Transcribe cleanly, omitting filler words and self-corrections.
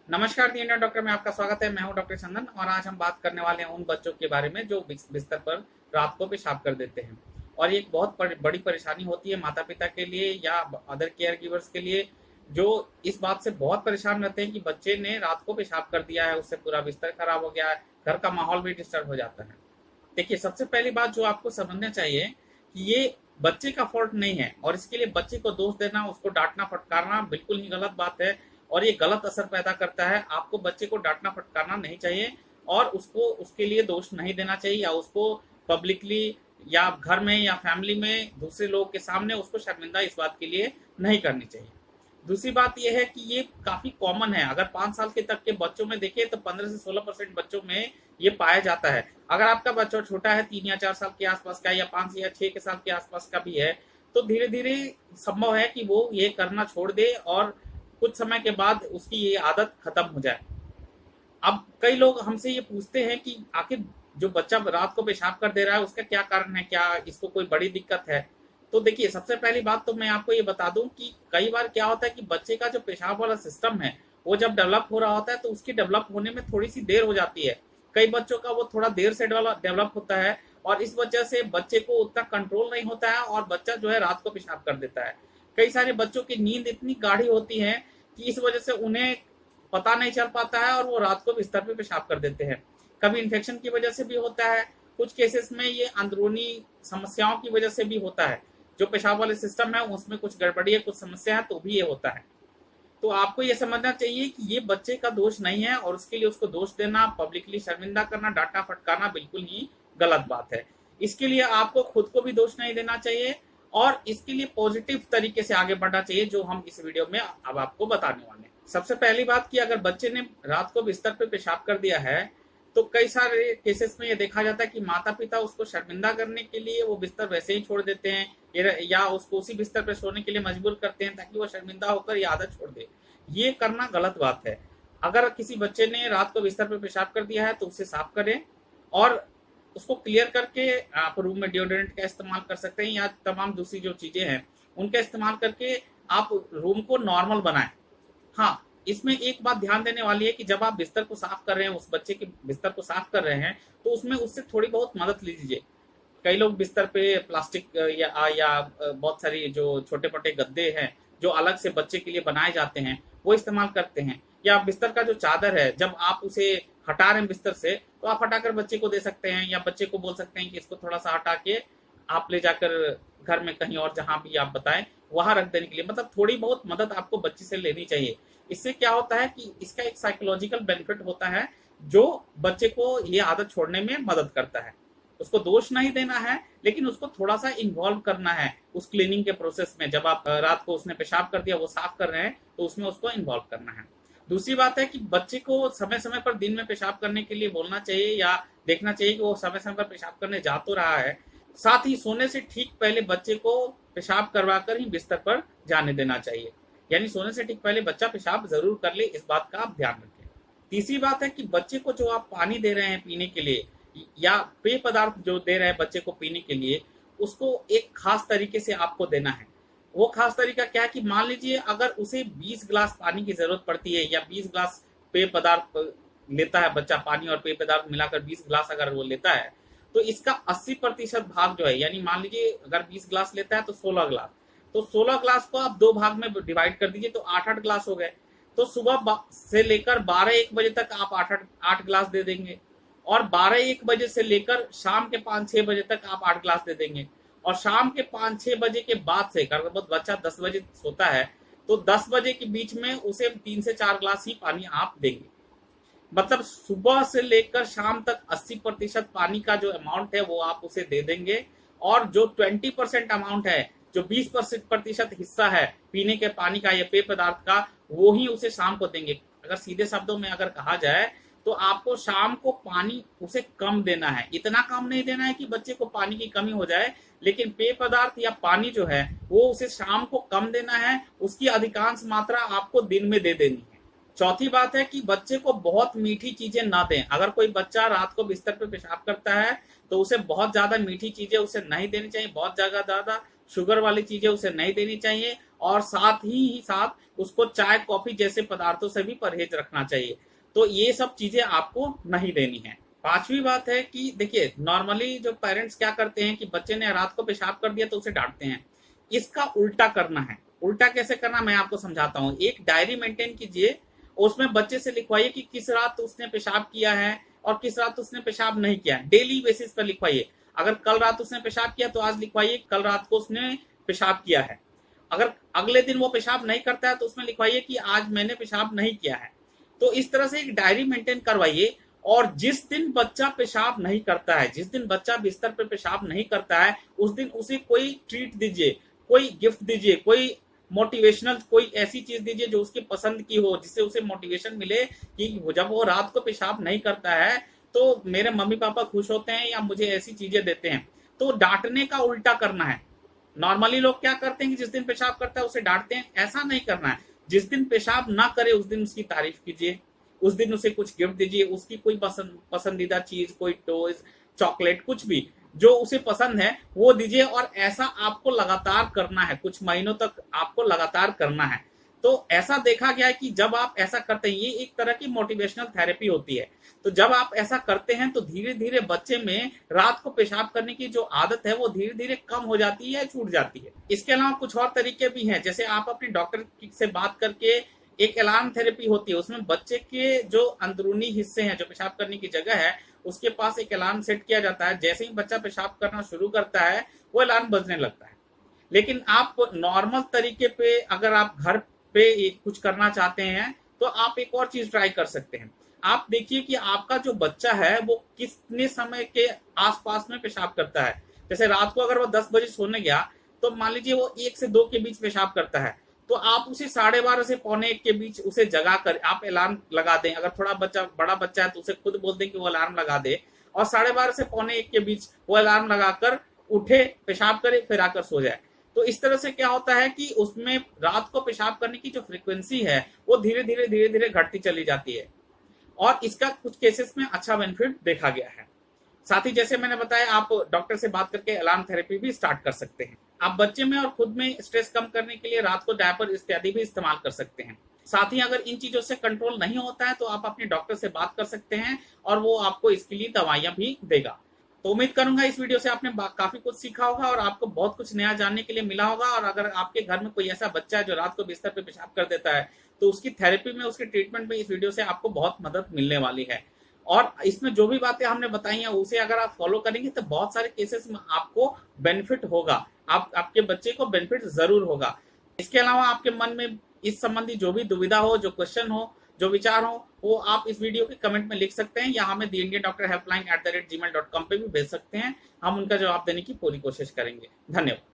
नमस्कार D doctor में आपका स्वागत है। मैं हूं डॉक्टर चंदन और आज हम बात करने वाले हैं उन बच्चों के बारे में जो बिस्तर पर रात को पेशाब कर देते हैं। और ये एक बहुत बड़ी परेशानी होती है माता पिता के लिए या अदर केयर गिवर्स के लिए, जो इस बात से बहुत परेशान रहते हैं कि बच्चे ने रात को पेशाब कर दिया है, उससे पूरा बिस्तर खराब हो गया है, घर का माहौल भी डिस्टर्ब हो जाता है। देखिए, सबसे पहली बात जो आपको समझना चाहिए कि ये बच्चे का फॉल्ट नहीं है और इसके लिए बच्चे को दोष देना, उसको डांटना फटकारना बिल्कुल ही गलत बात है और ये गलत असर पैदा करता है। आपको बच्चे को डांटना फटकारना नहीं चाहिए और उसको उसके लिए दोष नहीं देना चाहिए या उसको पब्लिकली या घर में या फैमिली में दूसरे लोगों के सामने उसको शर्मिंदा इस बात के लिए नहीं करनी चाहिए। दूसरी बात यह है कि ये काफी कॉमन है। अगर 5 साल के तक के बच्चों में देखें तो 15 से 16% बच्चों में ये पाया जाता है। अगर आपका बच्चा छोटा है, 3 या 4 साल के आसपास का या 5 या 6 के साल के आसपास का भी है, तो धीरे धीरे संभव है कि वो ये करना छोड़ दे और कुछ समय के बाद उसकी ये आदत खत्म हो जाए। अब कई लोग हमसे ये पूछते हैं कि आखिर जो बच्चा रात को पेशाब कर दे रहा है उसका क्या कारण है, क्या इसको कोई बड़ी दिक्कत है। तो देखिए, सबसे पहली बात तो मैं आपको ये बता दूं कि कई बार क्या होता है कि बच्चे का जो पेशाब वाला सिस्टम है वो जब डेवलप हो रहा होता है तो उसकी डेवलप होने में थोड़ी सी देर हो जाती है। कई बच्चों का वो थोड़ा देर से डेवलप होता है और इस वजह से बच्चे को उतना कंट्रोल नहीं होता है और बच्चा जो है रात को पेशाब कर देता है। कई सारे बच्चों की नींद इतनी गाढ़ी होती है कि इस वजह से उन्हें पता नहीं चल पाता है और वो रात को बिस्तर पे पेशाब कर देते हैं। कभी इन्फेक्शन की वजह से भी होता है, कुछ केसेस में ये अंदरूनी समस्याओं की वजह से भी होता है। जो पेशाब वाले सिस्टम है उसमें कुछ गड़बड़ी है, कुछ समस्या है, तो भी ये होता है। तो आपको ये समझना चाहिए कि ये बच्चे का दोष नहीं है और उसके लिए उसको दोष देना, पब्लिकली शर्मिंदा करना, डांटना फटकारना बिल्कुल ही गलत बात है। इसके लिए आपको खुद को भी दोष नहीं देना चाहिए और इसके लिए पॉजिटिव तरीके से आगे बढ़ना चाहिए, जो हम इस वीडियो में अब आपको बताने वाले हैं। सबसे पहली बात कि अगर बच्चे ने रात को बिस्तर पे पेशाब कर दिया है तो कई सारे केसेस में ये देखा जाता है कि माता पिता उसको शर्मिंदा करने के लिए वो बिस्तर वैसे ही छोड़ देते हैं या उसको उसी बिस्तर पर सोने के लिए मजबूर करते हैं ताकि वो शर्मिंदा होकर ये आदत छोड़ दे। ये करना गलत बात है। अगर किसी बच्चे ने रात को बिस्तर पर पेशाब कर दिया है तो उसे साफ करें और उसको क्लियर करके आप रूम में डिओड्रेंट का इस्तेमाल कर सकते हैं या तमाम दूसरी जो चीजें हैं उनका इस्तेमाल करके आप रूम को नॉर्मल बनाएं। हाँ, इसमें एक बात ध्यान देने वाली है कि जब आप बिस्तर को साफ कर रहे हैं, उस बच्चे के बिस्तर को साफ कर रहे हैं, तो उसमें उससे थोड़ी बहुत मदद लीजिए। कई लोग बिस्तर पे प्लास्टिक या बहुत सारी जो छोटे मोटे गद्दे हैं जो अलग से बच्चे के लिए बनाए जाते हैं वो इस्तेमाल करते हैं। या बिस्तर का जो चादर है, जब आप उसे हटा रहे हैं बिस्तर से तो आप हटाकर बच्चे को दे सकते हैं या बच्चे को बोल सकते हैं कि इसको थोड़ा सा हटा के आप ले जाकर घर में कहीं और जहां भी आप बताएं वहां रख देने के लिए। मतलब थोड़ी बहुत मदद आपको बच्चे से लेनी चाहिए। इससे क्या होता है कि इसका एक साइकोलॉजिकल बेनिफिट होता है जो बच्चे को ये आदत छोड़ने में मदद करता है। उसको दोष नहीं देना है लेकिन उसको थोड़ा सा इन्वॉल्व करना है उस क्लीनिंग के प्रोसेस में। जब आप रात को उसने पेशाब कर दिया, वो साफ कर रहे हैं, तो उसमें उसको इन्वॉल्व करना है। दूसरी बात है कि बच्चे को समय समय पर दिन में पेशाब करने के लिए बोलना चाहिए या देखना चाहिए कि वो समय समय पर पेशाब करने जा तो रहा है। साथ ही सोने से ठीक पहले बच्चे को पेशाब करवाकर ही बिस्तर पर जाने देना चाहिए। यानी सोने से ठीक पहले बच्चा पेशाब जरूर कर ले, इस बात का आप ध्यान रखें। तीसरी बात है कि बच्चे को जो आप पानी दे रहे हैं पीने के लिए या पेय पदार्थ जो दे रहे हैं बच्चे को पीने के लिए, उसको एक खास तरीके से आपको देना है। वो खास तरीका क्या है कि मान लीजिए अगर उसे 20 ग्लास पानी की जरूरत पड़ती है या 20 ग्लास पेय पदार्थ लेता है बच्चा, पानी और पेय पदार्थ मिलाकर 20 ग्लास अगर वो लेता है, तो इसका 80% भाग जो है, यानी मान लीजिए अगर 20 ग्लास लेता है तो 16 ग्लास, तो 16 ग्लास को आप 2 भाग में डिवाइड कर दीजिए तो 8-8 ग्लास हो गए। तो सुबह से लेकर 12-1 बजे तक आप 8 ग्लास दे देंगे और 12-1 बजे से लेकर शाम के 5-6 बजे तक आप 8 ग्लास दे देंगे। और शाम के 5-6 बजे के बाद से, अगर बच्चा 10 बजे सोता है तो 10 बजे के बीच में उसे 3 से 4 ग्लास ही पानी आप देंगे। मतलब सुबह से लेकर शाम तक 80% पानी का जो अमाउंट है वो आप उसे दे देंगे और जो 20% अमाउंट है, जो 20% हिस्सा है पीने के पानी का या पेय पदार्थ का, वो ही उसे शाम को देंगे। अगर सीधे शब्दों में अगर कहा जाए तो आपको शाम को पानी उसे कम देना है। इतना कम नहीं देना है कि बच्चे को पानी की कमी हो जाए, लेकिन पेय पदार्थ या पानी जो है वो उसे शाम को कम देना है, उसकी अधिकांश मात्रा आपको दिन में दे देनी है। चौथी बात है कि बच्चे को बहुत मीठी चीजें ना दें। अगर कोई बच्चा रात को बिस्तर पे पेशाब करता है तो उसे बहुत ज्यादा मीठी चीजें उसे नहीं देनी चाहिए, बहुत ज्यादा शुगर वाली चीजें उसे नहीं देनी चाहिए और साथ ही साथ उसको चाय कॉफी जैसे पदार्थों से भी परहेज रखना चाहिए। तो ये सब चीजें आपको नहीं देनी है। पांचवी बात है कि देखिए, नॉर्मली जो पेरेंट्स क्या करते हैं कि बच्चे ने रात को पेशाब कर दिया तो उसे डांटते हैं। इसका उल्टा करना है। उल्टा कैसे करना, मैं आपको समझाता हूँ। एक डायरी मेंटेन कीजिए, उसमें बच्चे से लिखवाइए कि किस रात उसने पेशाब किया है और किस रात उसने पेशाब नहीं किया। डेली बेसिस पर लिखवाइए। अगर कल रात उसने पेशाब किया तो आज लिखवाइए कल रात को उसने पेशाब किया है। अगर अगले दिन वो पेशाब नहीं करता है तो उसमें लिखवाइए कि आज मैंने पेशाब नहीं किया है। तो इस तरह से एक डायरी मेंटेन करवाइए। और जिस दिन बच्चा पेशाब नहीं करता है, जिस दिन बच्चा बिस्तर पर पेशाब नहीं करता है, उस दिन उसे कोई ट्रीट दीजिए, कोई गिफ्ट दीजिए, कोई मोटिवेशनल कोई ऐसी चीज दीजिए जो उसकी पसंद की हो, जिससे उसे मोटिवेशन मिले कि जब वो रात को पेशाब नहीं करता है तो मेरे मम्मी पापा खुश होते हैं या मुझे ऐसी चीजें देते हैं। तो डांटने का उल्टा करना है। नॉर्मली लोग क्या करते हैं कि जिस दिन पेशाब करता है उसे डांटते हैं, ऐसा नहीं करना है। जिस दिन पेशाब ना करे उस दिन उसकी तारीफ कीजिए, उस दिन उसे कुछ गिफ्ट दीजिए, उसकी कोई पसंदीदा चीज, कोई टॉयज, चॉकलेट, कुछ भी जो उसे पसंद है वो दीजिए। और ऐसा आपको लगातार करना है, कुछ महीनों तक आपको लगातार करना है। तो ऐसा देखा गया है कि जब आप ऐसा करते हैं, ये एक तरह की मोटिवेशनल थेरेपी होती है। तो जब आप ऐसा करते हैं तो धीरे धीरे बच्चे में रात को पेशाब करने की जो आदत है वो धीरे धीरे कम हो जाती है, छूट जाती है। इसके अलावा कुछ और तरीके भी हैं, जैसे आप अपने डॉक्टर से बात करके, एक अलार्म थेरेपी होती है, उसमें बच्चे के जो अंदरूनी हिस्से हैं, जो पेशाब करने की जगह है, उसके पास एक अलार्म सेट किया जाता है। जैसे ही बच्चा पेशाब करना शुरू करता है वो अलार्म बजने लगता है। लेकिन आप नॉर्मल तरीके पे अगर आप घर पे कुछ करना चाहते हैं तो आप एक और चीज ट्राई कर सकते हैं। आप देखिए कि आपका जो बच्चा है वो कितने समय के आसपास में पेशाब करता है। जैसे रात को अगर वो 10 बजे सोने गया तो मान लीजिए वो 1 से 2 के बीच पेशाब करता है, तो आप उसे 12:30 से 12:45 के बीच उसे जगा कर आप अलार्म लगा दें। अगर थोड़ा बच्चा बड़ा बच्चा है तो उसे खुद बोल दें कि वो अलार्म लगा दे, और 12:30 से 12:45 के बीच वो अलार्म लगाकर उठे, पेशाब करे, फिर आकर सो जाए। तो इस तरह से क्या होता है कि उसमें रात को पेशाब करने की जो फ्रीक्वेंसी है वो धीरे धीरे घटती चली जाती है। और इसका कुछ केसेस में अच्छा बेनिफिट देखा गया है। साथ ही जैसे मैंने बताया, आप डॉक्टर से बात करके अलार्म थेरेपी भी स्टार्ट कर सकते हैं। आप बच्चे में और खुद में स्ट्रेस कम करने के लिए रात को डायपर इत्यादि भी इस्तेमाल कर सकते हैं। साथ ही अगर इन चीजों से कंट्रोल नहीं होता है तो आप अपने डॉक्टर से बात कर सकते हैं और वो आपको इसके लिए दवाइयां भी देगा। तो उम्मीद करूंगा इस वीडियो से आपने काफी कुछ सीखा होगा और आपको बहुत कुछ नया जानने के लिए मिला होगा। और अगर आपके घर में कोई ऐसा बच्चा है जो रात को बिस्तर पे पेशाब कर देता है तो उसकी थेरेपी में, उसके ट्रीटमेंट में इस वीडियो से आपको बहुत मदद मिलने वाली है। और इसमें जो भी बातें हमने बताई हैं उसे अगर आप फॉलो करेंगे तो बहुत सारे केसेस में आपको बेनिफिट होगा, आपके बच्चे को बेनिफिट जरूर होगा। इसके अलावा आपके मन में इस संबंधी जो भी दुविधा हो, जो क्वेश्चन हो, जो विचार हो, वो आप इस वीडियो के कमेंट में लिख सकते हैं या हमें the Indian doctor helpline @gmail.com पे भी भेज सकते हैं। हम उनका जवाब देने की पूरी कोशिश करेंगे। धन्यवाद।